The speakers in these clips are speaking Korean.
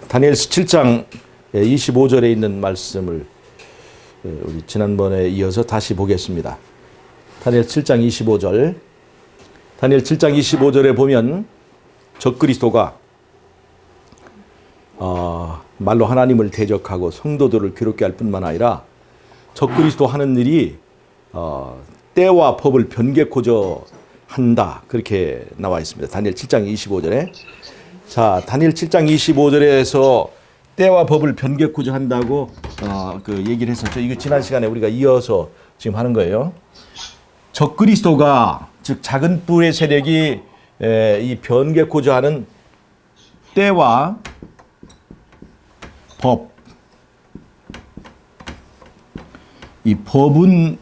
다니엘서 7장 25절에 있는 말씀을 우리 지난번에 이어서 다시 보겠습니다. 다니엘 7장 25절. 다니엘 7장 25절에 보면 적그리스도가 말로 하나님을 대적하고 성도들을 괴롭게 할 뿐만 아니라 적그리스도 하는 일이 때와 법을 변개코저 한다. 그렇게 나와 있습니다. 다니엘 7장 25절에. 자, 다니엘 7장 25절에서 때와 법을 변개코저 한다고 그 얘기를 했었죠. 이거 지난 시간에 우리가 이어서 지금 하는 거예요. 적그리스도가 즉 작은 뿔의 세력이 이 변개코저 하는 때와 법, 이 법은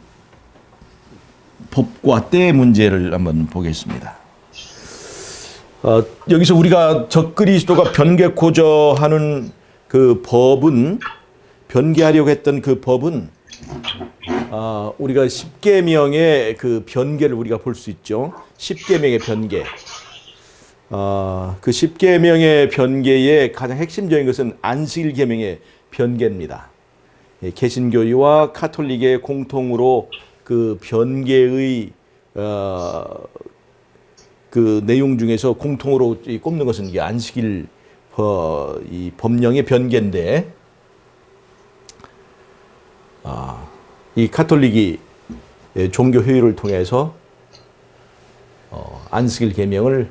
법과 때의 문제를 한번 보겠습니다. 여기서 우리가 적그리스도가 변개코저 하는 그 법은, 변개하려고 했던 그 법은 우리가 십계명의 그 변개를 우리가 볼 수 있죠. 십계명의 변개. 그 십계명의 변개의 가장 핵심적인 것은 안식일 계명의 변개입니다. 개신교회와 카톨릭의 공통으로 그 변개의 그 내용 중에서 공통으로 꼽는 것은 이게 안식일 이 법령의 변개인데, 이 카톨릭이 종교 회의를 통해서 안식일 계명을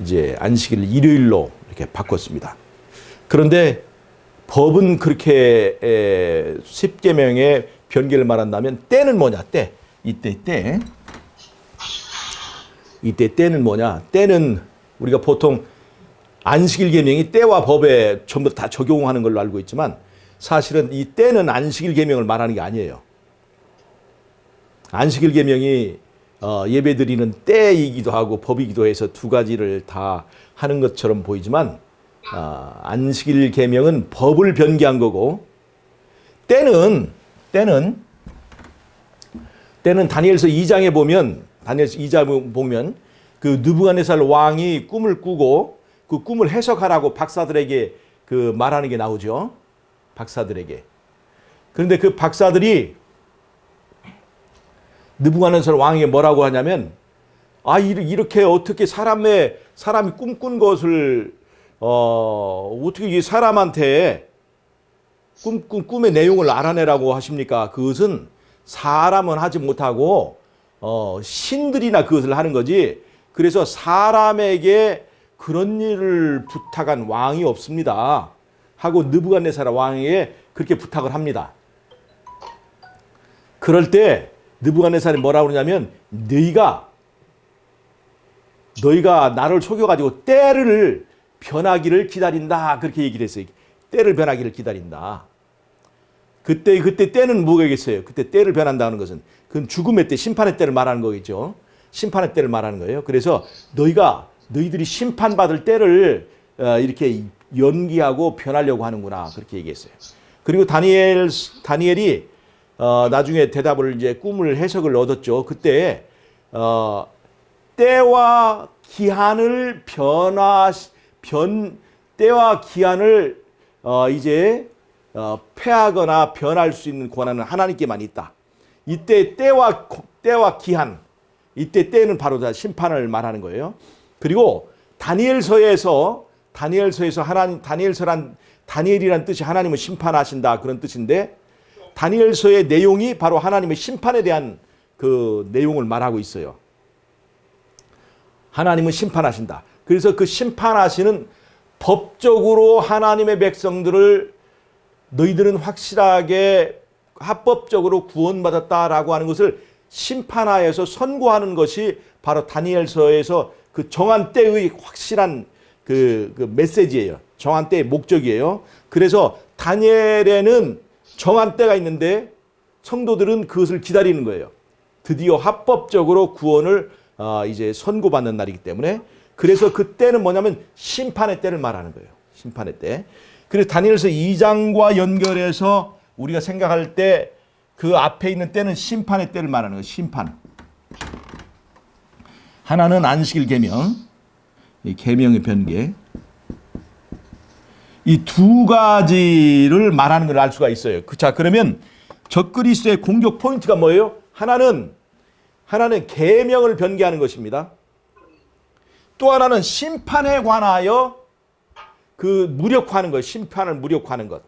이제 안식일 일요일로 이렇게 바꿨습니다. 그런데 법은 그렇게 십계명의 변개를 말한다면 때는 뭐냐? 때. 이때 때는 뭐냐? 때는 우리가 보통 안식일 계명이 때와 법에 전부 다 적용하는 걸로 알고 있지만 사실은 이 때는 안식일 계명을 말하는 게 아니에요. 안식일 계명이 예배드리는 때이기도 하고 법이기도 해서 두 가지를 다 하는 것처럼 보이지만 안식일 계명은 법을 변개한 거고, 때는 다니엘서 2장에 보면 그 느부갓네살 왕이 꿈을 꾸고 그 꿈을 해석하라고 박사들에게 그 말하는 게 나오죠. 박사들에게. 그런데 그 박사들이 느부갓네살 왕에게 뭐라고 하냐면, 이렇게 어떻게 사람이 꿈꾼 것을 어떻게 이 사람한테 꿈의 내용을 알아내라고 하십니까? 그것은 사람은 하지 못하고 신들이나 그것을 하는 거지. 그래서 사람에게 그런 일을 부탁한 왕이 없습니다. 하고 느부갓네살 왕에게 그렇게 부탁을 합니다. 그럴 때 느부갓네살이 뭐라고 그러냐면, 너희가 나를 속여가지고 때를 변하기를 기다린다. 그렇게 얘기를 했어요. 때를 변하기를 기다린다. 그때 때는 뭐겠어요? 그때 때를 변한다는 것은 그건 죽음의 때, 심판의 때를 말하는 거겠죠. 심판의 때를 말하는 거예요. 그래서 너희들이 심판받을 때를 이렇게 연기하고 변하려고 하는구나. 그렇게 얘기했어요. 그리고 다니엘이 나중에 대답을 이제 꿈을 해석을 얻었죠. 그때 때와 기한을 때와 기한을 이제 폐하거나 변할 수 있는 권한은 하나님께만 있다. 이때 때와 기한, 이때 때는 바로 다 심판을 말하는 거예요. 그리고 다니엘서에서 다니엘이란 뜻이 하나님을 심판하신다 그런 뜻인데, 다니엘서의 내용이 바로 하나님의 심판에 대한 그 내용을 말하고 있어요. 하나님은 심판하신다. 그래서 그 심판하시는 법적으로 하나님의 백성들을 너희들은 확실하게 합법적으로 구원받았다라고 하는 것을 심판하여서 선고하는 것이 바로 다니엘서에서 그 정한 때의 확실한 그 메시지예요. 정한 때의 목적이에요. 그래서 다니엘에는 정한 때가 있는데 성도들은 그것을 기다리는 거예요. 드디어 합법적으로 구원을 이제 선고받는 날이기 때문에. 그래서 그 때는 뭐냐면 심판의 때를 말하는 거예요. 심판의 때. 그래서 다니엘서 2장과 연결해서 우리가 생각할 때 그 앞에 있는 때는 심판의 때를 말하는 거예요. 심판. 하나는 안식일 계명, 계명의 변개. 이 두 가지를 말하는 걸 알 수가 있어요. 자, 그러면 적그리스도의 공격 포인트가 뭐예요? 하나는 계명을 변개하는 것입니다. 또 하나는 심판에 관하여 그 무력화하는 것, 심판을 무력화하는 것.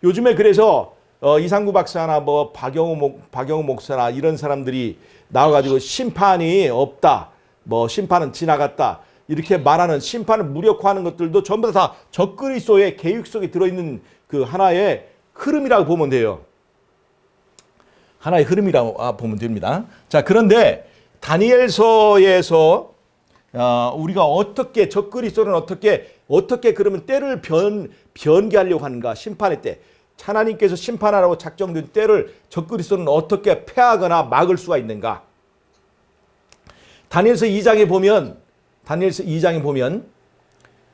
요즘에 그래서 이상구 박사나 뭐 박영호 목사나 이런 사람들이 나와가지고 심판이 없다, 뭐 심판은 지나갔다 이렇게 말하는 심판을 무력화하는 것들도 전부 다 적그리스도의 계획 속에 들어있는 그 하나의 흐름이라고 보면 돼요. 하나의 흐름이라고 보면 됩니다. 자, 그런데 다니엘서에서 우리가 어떻게 적그리스도는 어떻게 그러면 때를 변개하려고 하는가? 심판의 때. 하나님께서 심판하라고 작정된 때를 적그리스도는 어떻게 패하거나 막을 수가 있는가? 다니엘서 2장에 보면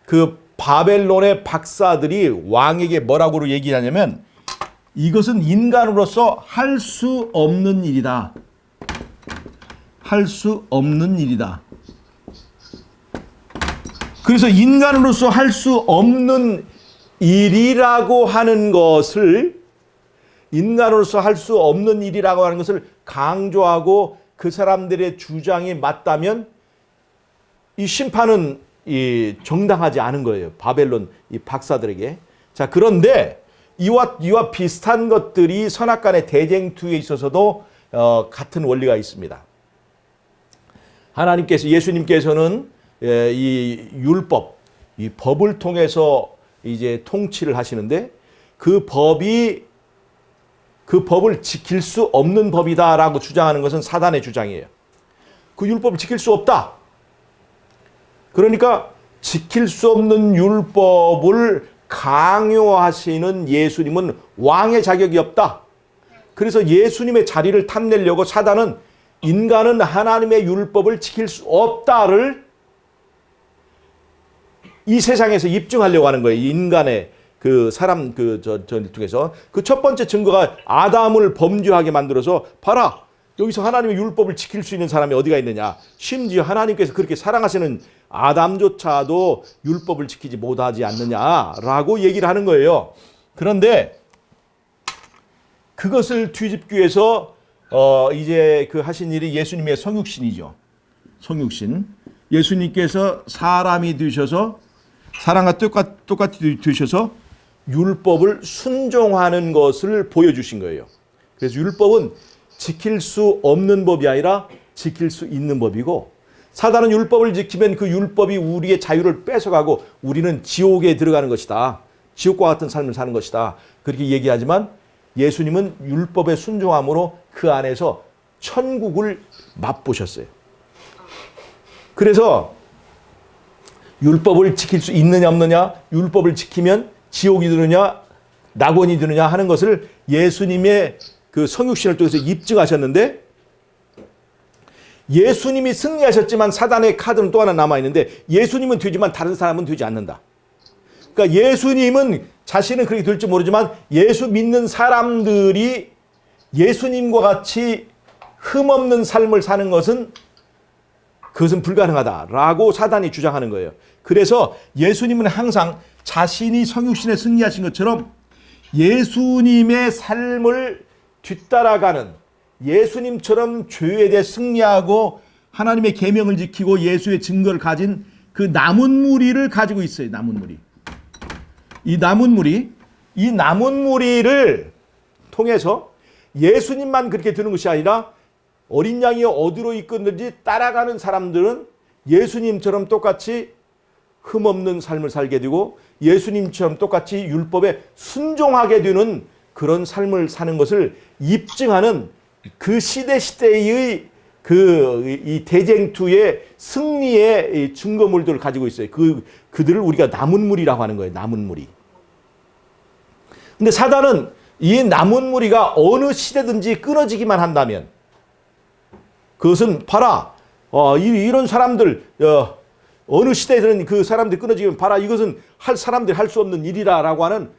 그 바벨론의 박사들이 왕에게 뭐라고 얘기하냐면 이것은 인간으로서 할 수 없는 일이다. 할 수 없는 일이다. 그래서 인간으로서 할 수 없는 일이라고 하는 것을 강조하고 그 사람들의 주장이 맞다면 이 심판은 정당하지 않은 거예요. 바벨론 이 박사들에게. 자, 그런데 이와 비슷한 것들이 선악간의 대쟁투에 있어서도 같은 원리가 있습니다. 예수님께서는 이 율법, 이 법을 통해서 이제 통치를 하시는데 그 법을 지킬 수 없는 법이다라고 주장하는 것은 사단의 주장이에요. 그 율법을 지킬 수 없다. 그러니까 지킬 수 없는 율법을 강요하시는 예수님은 왕의 자격이 없다. 그래서 예수님의 자리를 탐내려고 사단은 인간은 하나님의 율법을 지킬 수 없다를 이 세상에서 입증하려고 하는 거예요. 인간의 전을 통해서. 그 첫 번째 증거가 아담을 범죄하게 만들어서 봐라. 여기서 하나님의 율법을 지킬 수 있는 사람이 어디가 있느냐. 심지어 하나님께서 그렇게 사랑하시는 아담조차도 율법을 지키지 못하지 않느냐라고 얘기를 하는 거예요. 그런데 그것을 뒤집기 위해서 이제 그 하신 일이 예수님의 성육신이죠. 성육신. 예수님께서 사람이 되셔서 사람과 똑같이 되셔서 율법을 순종하는 것을 보여주신 거예요. 그래서 율법은 지킬 수 없는 법이 아니라 지킬 수 있는 법이고 사단은 율법을 지키면 그 율법이 우리의 자유를 뺏어가고 우리는 지옥에 들어가는 것이다. 지옥과 같은 삶을 사는 것이다. 그렇게 얘기하지만 예수님은 율법에 순종함으로 그 안에서 천국을 맛보셨어요. 그래서 율법을 지킬 수 있느냐 없느냐, 율법을 지키면 지옥이 되느냐 낙원이 되느냐 하는 것을 예수님의 그 성육신을 통해서 입증하셨는데 예수님이 승리하셨지만 사단의 카드는 또 하나 남아있는데 예수님은 되지만 다른 사람은 되지 않는다. 그러니까 예수님은 자신은 그렇게 될지 모르지만 예수 믿는 사람들이 예수님과 같이 흠없는 삶을 사는 것은 그것은 불가능하다라고 사단이 주장하는 거예요. 그래서 예수님은 항상 자신이 성육신에 승리하신 것처럼 예수님의 삶을 뒤따라가는 예수님처럼 죄에 대해 승리하고 하나님의 계명을 지키고 예수의 증거를 가진 그 남은 무리를 가지고 있어요. 남은 무리. 이 남은 무리를 통해서 예수님만 그렇게 되는 것이 아니라 어린 양이 어디로 이끌든지 따라가는 사람들은 예수님처럼 똑같이 흠없는 삶을 살게 되고 예수님처럼 똑같이 율법에 순종하게 되는 그런 삶을 사는 것을 입증하는 그 시대의 이 대쟁투의 승리의 증거물들을 가지고 있어요. 그들을 우리가 남은 무리라고 하는 거예요. 남은 무리. 근데 사단은 이 남은 무리가 어느 시대든지 끊어지기만 한다면 그것은 봐라. 이런 사람들 어느 시대에는 그 사람들이 끊어지면 봐라. 이것은 사람들이 할 수 없는 일이라고 하는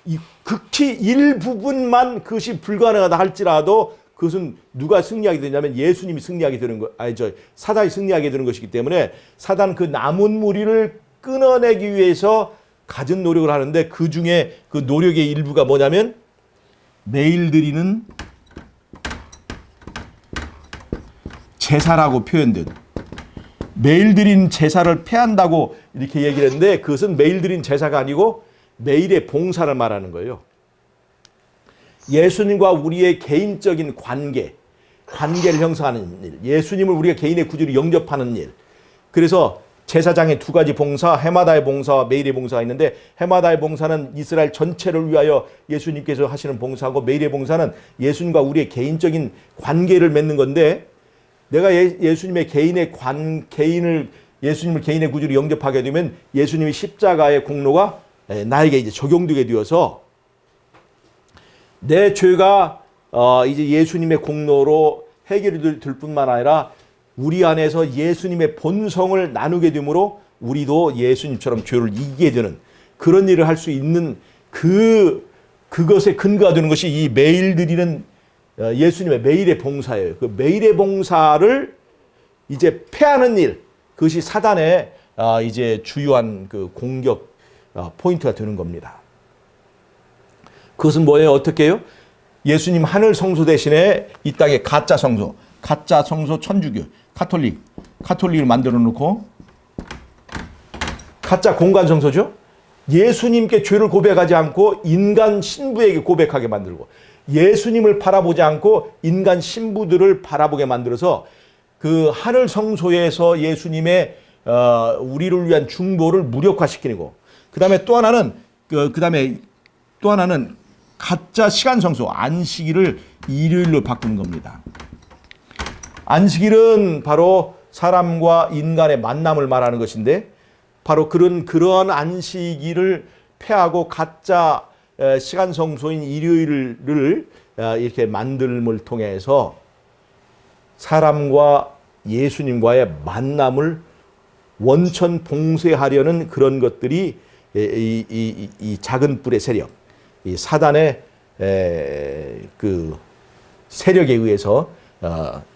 이 극히 일부분만 그것이 불가능하다 할지라도 그것은 누가 승리하게 되냐면 예수님이 승리하게 되는 거 사단이 승리하게 되는 것이기 때문에 사단은 그 남은 무리를 끊어내기 위해서 갖은 노력을 하는데 그 중에 그 노력의 일부가 뭐냐면 매일 드리는 제사라고 표현된, 매일 드린 제사를 패한다고 이렇게 얘기를 했는데 그것은 매일 드린 제사가 아니고 매일의 봉사를 말하는 거예요. 예수님과 우리의 개인적인 관계를 형성하는 일, 예수님을 우리가 개인의 구주로 영접하는 일. 그래서 제사장의 두 가지 봉사, 해마다의 봉사와 매일의 봉사가 있는데 해마다의 봉사는 이스라엘 전체를 위하여 예수님께서 하시는 봉사고 매일의 봉사는 예수님과 우리의 개인적인 관계를 맺는 건데 내가 예수님의 예수님을 개인의 구주로 영접하게 되면 예수님의 십자가의 공로가 나에게 이제 적용되게 되어서 내 죄가 이제 예수님의 공로로 해결이 될 뿐만 아니라 우리 안에서 예수님의 본성을 나누게 되므로 우리도 예수님처럼 죄를 이기게 되는 그런 일을 할 수 있는 그것에 근거가 되는 것이 이 매일 드리는 예수님의 매일의 봉사예요. 그 매일의 봉사를 이제 패하는 일, 그것이 사단의 이제 주요한 그 공격 포인트가 되는 겁니다. 그것은 뭐예요? 어떻게 해요? 예수님 하늘 성소 대신에 이 땅에 가짜 성소 천주교, 카톨릭을 만들어 놓고 가짜 공간 성소죠. 예수님께 죄를 고백하지 않고 인간 신부에게 고백하게 만들고 예수님을 바라보지 않고 인간 신부들을 바라보게 만들어서 그 하늘 성소에서 예수님의 우리를 위한 중보를 무력화시키는 거. 그다음에 또 하나는 가짜 시간 성소 안식일을 일요일로 바꾸는 겁니다. 안식일은 바로 사람과 인간의 만남을 말하는 것인데 바로 그런 안식일을 폐하고 가짜 시간 성소인 일요일을 이렇게 만듦을 통해서 사람과 예수님과의 만남을 원천 봉쇄하려는 그런 것들이 이 작은 뿔의 세력, 이 사단의 그 세력에 의해서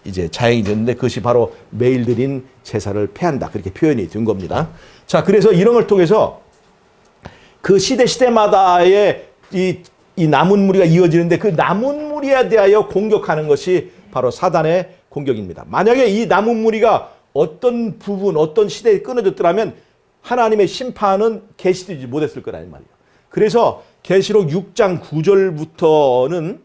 이제 자행이 됐는데 그것이 바로 매일 드린 제사를 패한다. 그렇게 표현이 된 겁니다. 자, 그래서 이런 걸 통해서 그 시대마다의 이 남은 무리가 이어지는데 그 남은 무리에 대하여 공격하는 것이 바로 사단의 공격입니다. 만약에 이 남은 무리가 어떤 부분, 어떤 시대에 끊어졌더라면 하나님의 심판은 계시되지 못했을 거라는 말이에요. 그래서 계시록 6장 9절부터는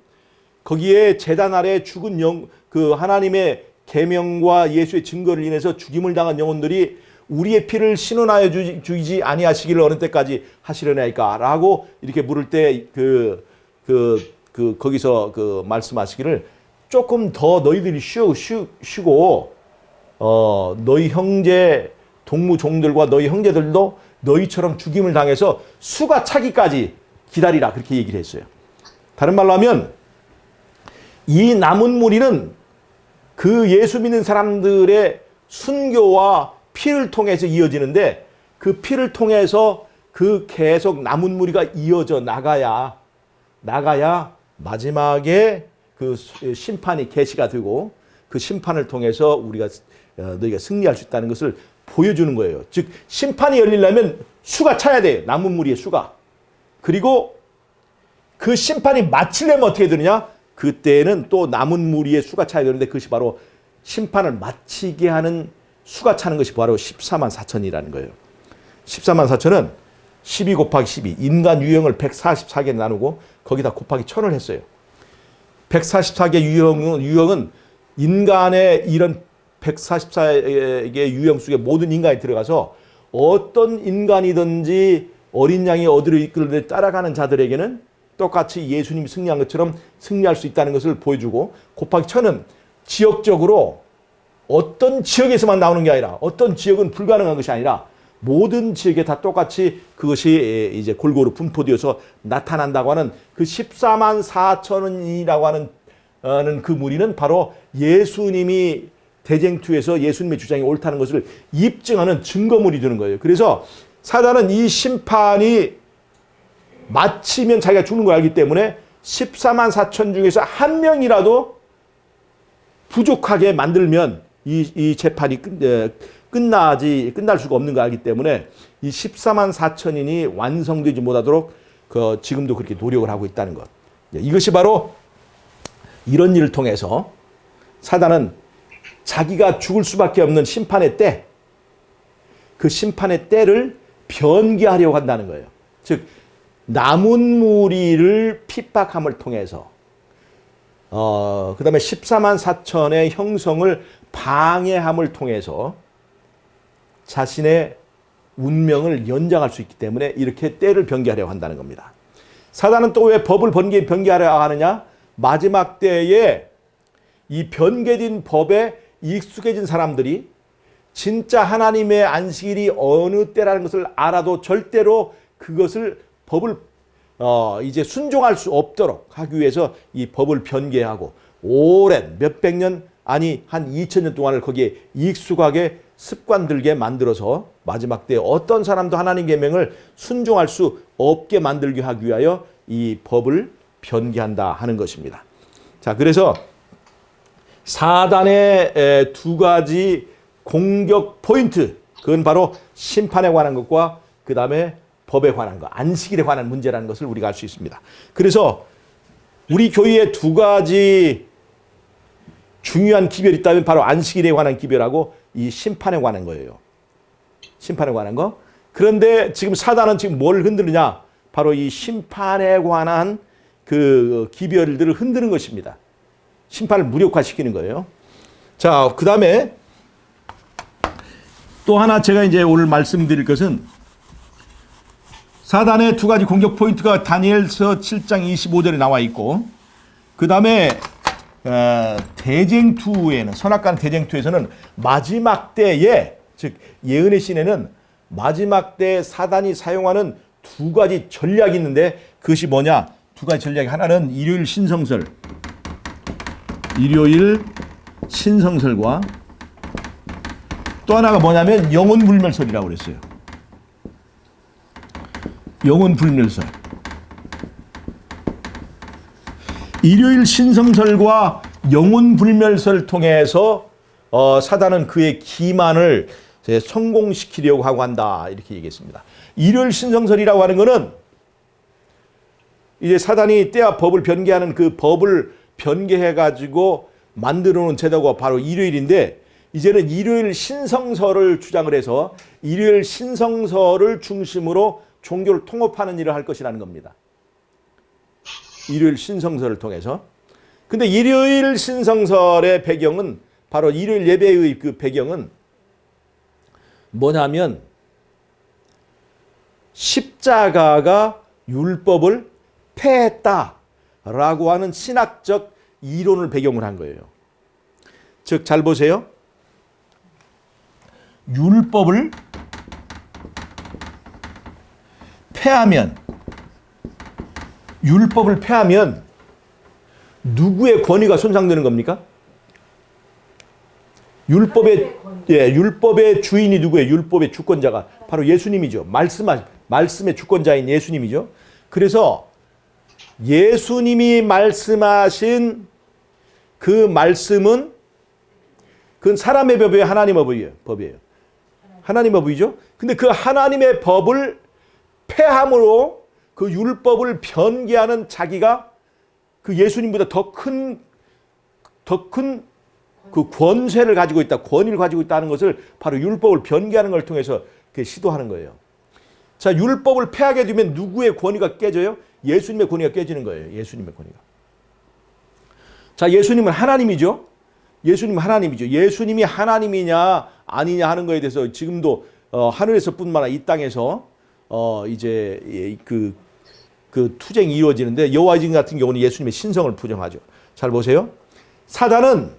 거기에 제단 아래 죽은 그 하나님의 계명과 예수의 증거를 인해서 죽임을 당한 영혼들이 우리의 피를 신원하여 주지 아니하시기를 어느 때까지 하시려나이까라고 이렇게 물을 때 거기서 그 말씀하시기를 조금 더 너희들이 쉬고 너희 형제 동무 종들과 너희 형제들도 너희처럼 죽임을 당해서 수가 차기까지 기다리라 그렇게 얘기를 했어요. 다른 말로 하면 이 남은 무리는 그 예수 믿는 사람들의 순교와 피를 통해서 이어지는데 그 피를 통해서 그 계속 남은 무리가 이어져 나가야 마지막에 그 심판이 계시가 되고 그 심판을 통해서 너희가 승리할 수 있다는 것을 보여주는 거예요. 즉 심판이 열리려면 수가 차야 돼요. 남은 무리의 수가. 그리고 그 심판이 마치려면 어떻게 되느냐? 그때는 또 남은 무리의 수가 차야 되는데 그것이 바로 심판을 마치게 하는 수가 차는 것이 바로 14만 4천이라는 거예요. 14만 4천은 12 곱하기 12 인간 유형을 144개 나누고 거기다 곱하기 1000을 했어요. 144개 유형은 인간의 이런 144개 유형 속에 모든 인간이 들어가서 어떤 인간이든지 어린 양이 어디로 이끌려 따라가는 자들에게는 똑같이 예수님이 승리한 것처럼 승리할 수 있다는 것을 보여주고 곱하기 1000은 지역적으로 어떤 지역에서만 나오는 게 아니라 어떤 지역은 불가능한 것이 아니라 모든 지역에 다 똑같이 그것이 이제 골고루 분포되어서 나타난다고 하는 그 14만 4천이라고 하는 그 무리는 바로 예수님이 대쟁투에서 예수님의 주장이 옳다는 것을 입증하는 증거물이 되는 거예요. 그래서 사단은 이 심판이 마치면 자기가 죽는 걸 알기 때문에 14만 4천 중에서 한 명이라도 부족하게 만들면 이 재판이 끝날 수가 없는 거 알기 때문에 이 14만 4천인이 완성되지 못하도록 지금도 그렇게 노력을 하고 있다는 것. 이것이 바로 이런 일을 통해서 사단은 자기가 죽을 수밖에 없는 심판의 때, 그 심판의 때를 변개하려고 한다는 거예요. 즉 남은 무리를 핍박함을 통해서 그 다음에 14만 4천의 형성을 방해함을 통해서 자신의 운명을 연장할 수 있기 때문에 이렇게 때를 변개하려고 한다는 겁니다. 사단은 또 왜 법을 변개하려 하느냐? 마지막 때에 이 변개된 법에 익숙해진 사람들이 진짜 하나님의 안식일이 어느 때라는 것을 알아도 절대로 그것을 법을 이제 순종할 수 없도록 하기 위해서 이 법을 변개하고 오랜 몇백 년 아니 한 2000년 동안을 거기에 익숙하게 습관들게 만들어서 마지막 때 어떤 사람도 하나님 계명을 순종할 수 없게 만들게 하기 위하여 이 법을 변개한다 하는 것입니다. 자, 그래서 사단의 두 가지 공격 포인트, 그건 바로 심판에 관한 것과 그 다음에 법에 관한 것, 안식일에 관한 문제라는 것을 우리가 알 수 있습니다. 그래서 우리 교회에 두 가지 중요한 기별이 있다면 바로 안식일에 관한 기별하고 이 심판에 관한 거예요. 심판에 관한 거. 그런데 지금 사단은 지금 뭘 흔드느냐? 바로 이 심판에 관한 그 기별들을 흔드는 것입니다. 심판을 무력화시키는 거예요. 자, 그 다음에 또 하나 제가 이제 오늘 말씀드릴 것은 사단의 두 가지 공격 포인트가 다니엘서 7장 25절에 나와 있고, 그 다음에 대쟁투에는, 선악과는 대쟁투에서는 마지막 때에, 즉 예언의 시내는 마지막 때 사단이 사용하는 두 가지 전략이 있는데 그것이 뭐냐? 두 가지 전략이, 하나는 일요일 신성설과 또 하나가 뭐냐면 영혼불멸설이라고 그랬어요. 영혼불멸설. 일요일 신성설과 영혼불멸설을 통해서 사단은 그의 기만을 성공시키려고 하고 한다, 이렇게 얘기했습니다. 일요일 신성설이라고 하는 것은 이제 사단이 때와 법을 변개하는 그 법을 변개해가지고 만들어 놓은 제도가 바로 일요일인데, 이제는 일요일 신성설을 주장을 해서 일요일 신성설을 중심으로 종교를 통합하는 일을 할 것이라는 겁니다. 일요일 신성설을 통해서. 근데 일요일 신성설의 배경은, 바로 일요일 예배의 그 배경은 뭐냐면 십자가가 율법을 폐했다라고 하는 신학적 이론을 배경으로 한 거예요. 즉, 잘 보세요. 율법을 폐하면 누구의 권위가 손상되는 겁니까? 율법의 주인이 누구예요? 율법의 주권자가 바로 예수님이죠. 말씀의 주권자인 예수님이죠. 그래서 예수님이 말씀하신 그 말씀은 그건 사람의 법이에요, 하나님의 법이에요? 하나님의 법이죠. 근데 그 하나님의 법을 폐함으로 그 율법을 변개하는 자기가 그 예수님보다 더 큰 그 권세를 가지고 있다, 권위를 가지고 있다는 것을 바로 율법을 변개하는 걸 통해서 시도하는 거예요. 자, 율법을 폐하게 되면 누구의 권위가 깨져요? 예수님의 권위가 깨지는 거예요. 예수님의 권위가. 자, 예수님은 하나님이죠. 예수님이 하나님이냐 아니냐 하는 거에 대해서 지금도 하늘에서뿐만 아니라 이 땅에서 이제 그 투쟁이 이루어지는데, 여호와의 증인 같은 경우는 예수님의 신성을 부정하죠. 잘 보세요. 사단은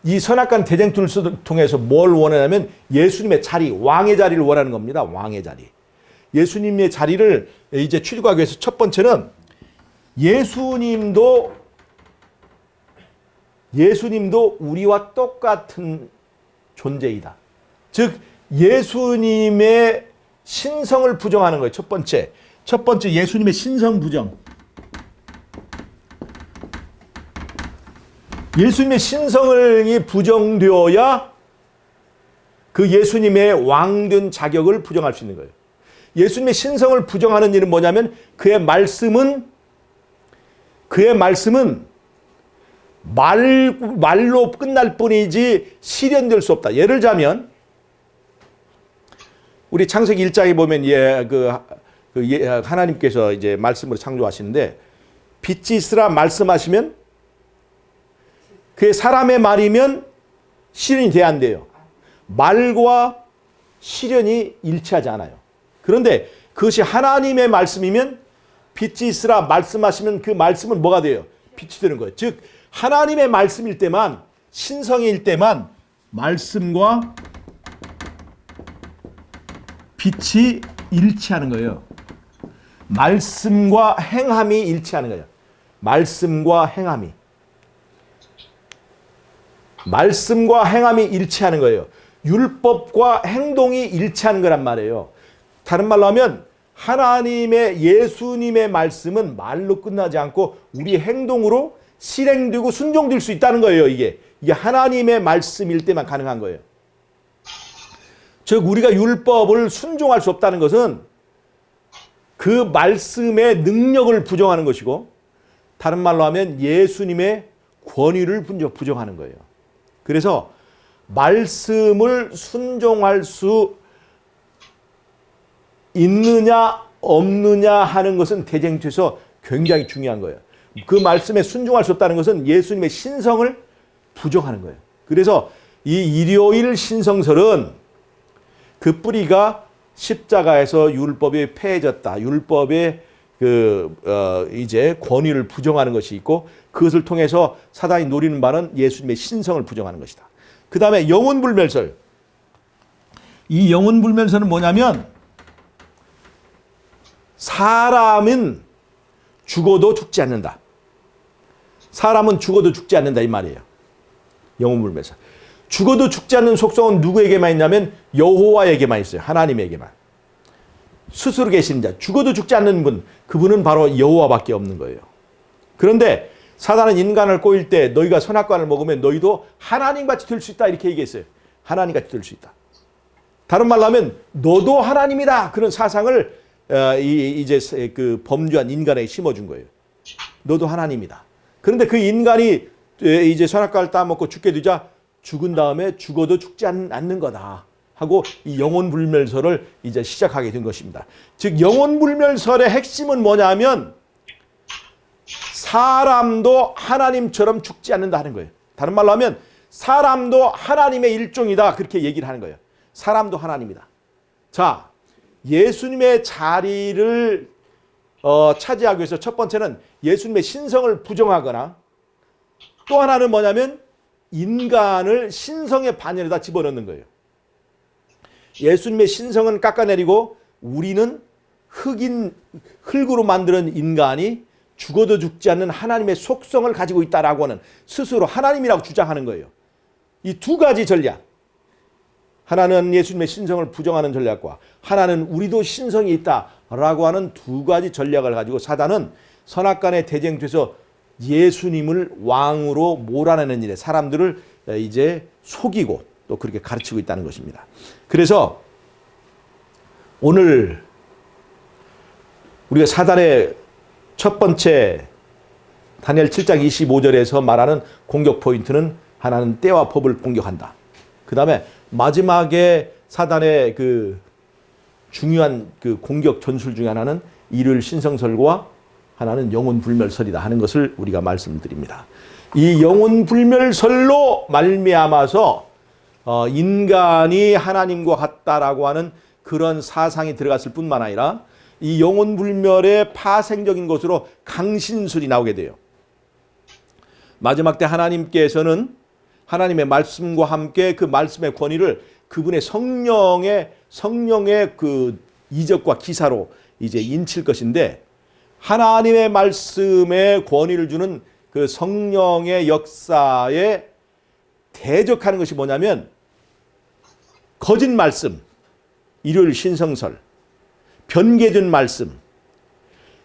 이 선악간 대쟁투를 통해서 뭘 원하냐면 예수님의 자리, 왕의 자리를 원하는 겁니다. 왕의 자리. 예수님의 자리를 이제 취득하기 위해서 첫 번째는 예수님도 우리와 똑같은 존재이다. 즉 예수님의 신성을 부정하는 거예요. 첫 번째 예수님의 신성 부정. 예수님의 신성이 부정되어야 그 예수님의 왕된 자격을 부정할 수 있는 거예요. 예수님의 신성을 부정하는 일은 뭐냐면 그의 말씀은 말로 끝날 뿐이지 실현될 수 없다. 예를 들자면 우리 창세기 1장에 보면 하나님께서 이제 말씀으로 창조하시는데 빛이 있으라 말씀하시면 그게 사람의 말이면 실현이 돼야 안 돼요. 말과 실현이 일치하지 않아요. 그런데 그것이 하나님의 말씀이면 빛이 있으라 말씀하시면 그 말씀은 뭐가 돼요? 빛이 되는 거예요. 즉 하나님의 말씀일 때만, 신성일 때만 말씀과 빛이 일치하는 거예요. 말씀과 행함이 일치하는 거예요. 말씀과 행함이 일치하는 거예요. 율법과 행동이 일치하는 거란 말이에요. 다른 말로 하면 하나님의 예수님의 말씀은 말로 끝나지 않고 우리 행동으로 실행되고 순종될 수 있다는 거예요. 이게 하나님의 말씀일 때만 가능한 거예요. 즉 우리가 율법을 순종할 수 없다는 것은 그 말씀의 능력을 부정하는 것이고 다른 말로 하면 예수님의 권위를 부정하는 거예요. 그래서 말씀을 순종할 수 있느냐 없느냐 하는 것은 대쟁투에서 굉장히 중요한 거예요. 그 말씀에 순종할 수 없다는 것은 예수님의 신성을 부정하는 거예요. 그래서 이 일요일 신성설은 그 뿌리가 십자가에서 율법이 폐해졌다. 율법의 이제 권위를 부정하는 것이 있고 그것을 통해서 사단이 노리는 바는 예수님의 신성을 부정하는 것이다. 그 다음에 영혼불멸설. 이 영혼불멸설은 뭐냐면 사람은 죽어도 죽지 않는다. 사람은 죽어도 죽지 않는다 이 말이에요. 영혼불멸설. 죽어도 죽지 않는 속성은 누구에게만 있냐면 여호와에게만 있어요. 하나님에게만. 스스로 계신 자, 죽어도 죽지 않는 분, 그분은 바로 여호와밖에 없는 거예요. 그런데 사단은 인간을 꼬일 때 너희가 선악과를 먹으면 너희도 하나님같이 될 수 있다 이렇게 얘기했어요. 하나님같이 될 수 있다. 다른 말로 하면 너도 하나님이다. 그런 사상을 이제 그 범죄한 인간에게 심어준 거예요. 너도 하나님이다. 그런데 그 인간이 이제 선악과를 따먹고 죽게 되자 죽은 다음에 죽어도 죽지 않는 거다 하고 이 영혼불멸설을 이제 시작하게 된 것입니다. 즉 영혼불멸설의 핵심은 뭐냐면 사람도 하나님처럼 죽지 않는다 하는 거예요. 다른 말로 하면 사람도 하나님의 일종이다 그렇게 얘기를 하는 거예요. 사람도 하나님이다. 자, 예수님의 자리를 차지하기 위해서 첫 번째는 예수님의 신성을 부정하거나 또 하나는 뭐냐면 인간을 신성의 반열에다 집어넣는 거예요. 예수님의 신성은 깎아내리고 우리는 흙으로 만드는 인간이 죽어도 죽지 않는 하나님의 속성을 가지고 있다라고 하는 스스로 하나님이라고 주장하는 거예요. 이 두 가지 전략. 하나는 예수님의 신성을 부정하는 전략과 하나는 우리도 신성이 있다라고 하는 두 가지 전략을 가지고 사단은 선악간에 대쟁돼서 예수님을 왕으로 몰아내는 일에 사람들을 이제 속이고 또 그렇게 가르치고 있다는 것입니다. 그래서 오늘 우리가 사단의 첫 번째 다니엘 7장 25절에서 말하는 공격 포인트는 하나는 때와 법을 공격한다. 그 다음에 마지막에 사단의 그 중요한 그 공격 전술 중에 하나는 일요일 신성설과 하나는 영혼불멸설이다 하는 것을 우리가 말씀드립니다. 이 영혼불멸설로 말미암아서 인간이 하나님과 같다라고 하는 그런 사상이 들어갔을 뿐만 아니라 이 영혼불멸의 파생적인 것으로 강신술이 나오게 돼요. 마지막 때 하나님께서는 하나님의 말씀과 함께 그 말씀의 권위를 그분의 성령의 그 이적과 기사로 이제 인칠 것인데 하나님의 말씀에 권위를 주는 그 성령의 역사에 대적하는 것이 뭐냐면 거짓 말씀, 일요일 신성설, 변개된 말씀,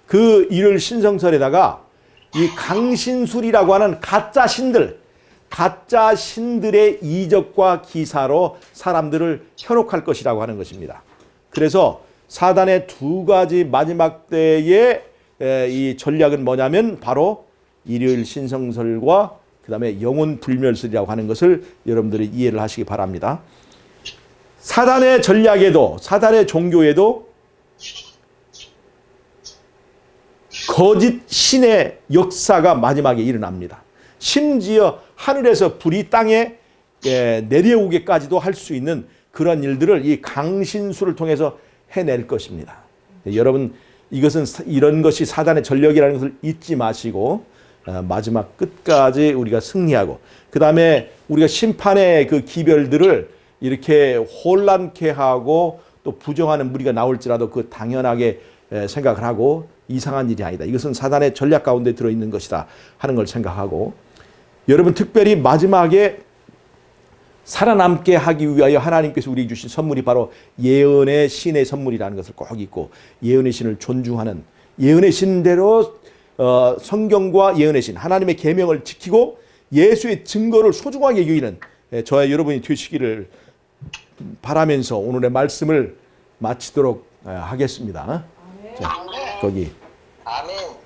그 일요일 신성설에다가 이 강신술이라고 하는 가짜 신들, 가짜 신들의 이적과 기사로 사람들을 현혹할 것이라고 하는 것입니다. 그래서 사단의 두 가지 마지막 때의 이 전략은 뭐냐면 바로 일요일 신성설과 그 다음에 영혼 불멸설이라고 하는 것을 여러분들이 이해를 하시기 바랍니다. 사단의 전략에도, 사단의 종교에도 거짓 신의 역사가 마지막에 일어납니다. 심지어 하늘에서 불이 땅에 내려오기까지도 할 수 있는 그런 일들을 이 강신수를 통해서 해낼 것입니다. 여러분, 이것은 이런 것이 사단의 전력이라는 것을 잊지 마시고 마지막 끝까지 우리가 승리하고, 그 다음에 우리가 심판의 그 기별들을 이렇게 혼란케 하고 또 부정하는 무리가 나올지라도 그 당연하게 생각을 하고 이상한 일이 아니다. 이것은 사단의 전략 가운데 들어있는 것이다 하는 걸 생각하고, 여러분 특별히 마지막에 살아남게 하기 위하여 하나님께서 우리에게 주신 선물이 바로 예언의 신의 선물이라는 것을 꼭 잊고, 예언의 신을 존중하는, 예언의 신대로 성경과 예언의 신 하나님의 계명을 지키고 예수의 증거를 소중하게 여기는 저와 여러분이 되시기를 바라면서 오늘의 말씀을 마치도록 하겠습니다. 아멘. 자, 거기 아멘.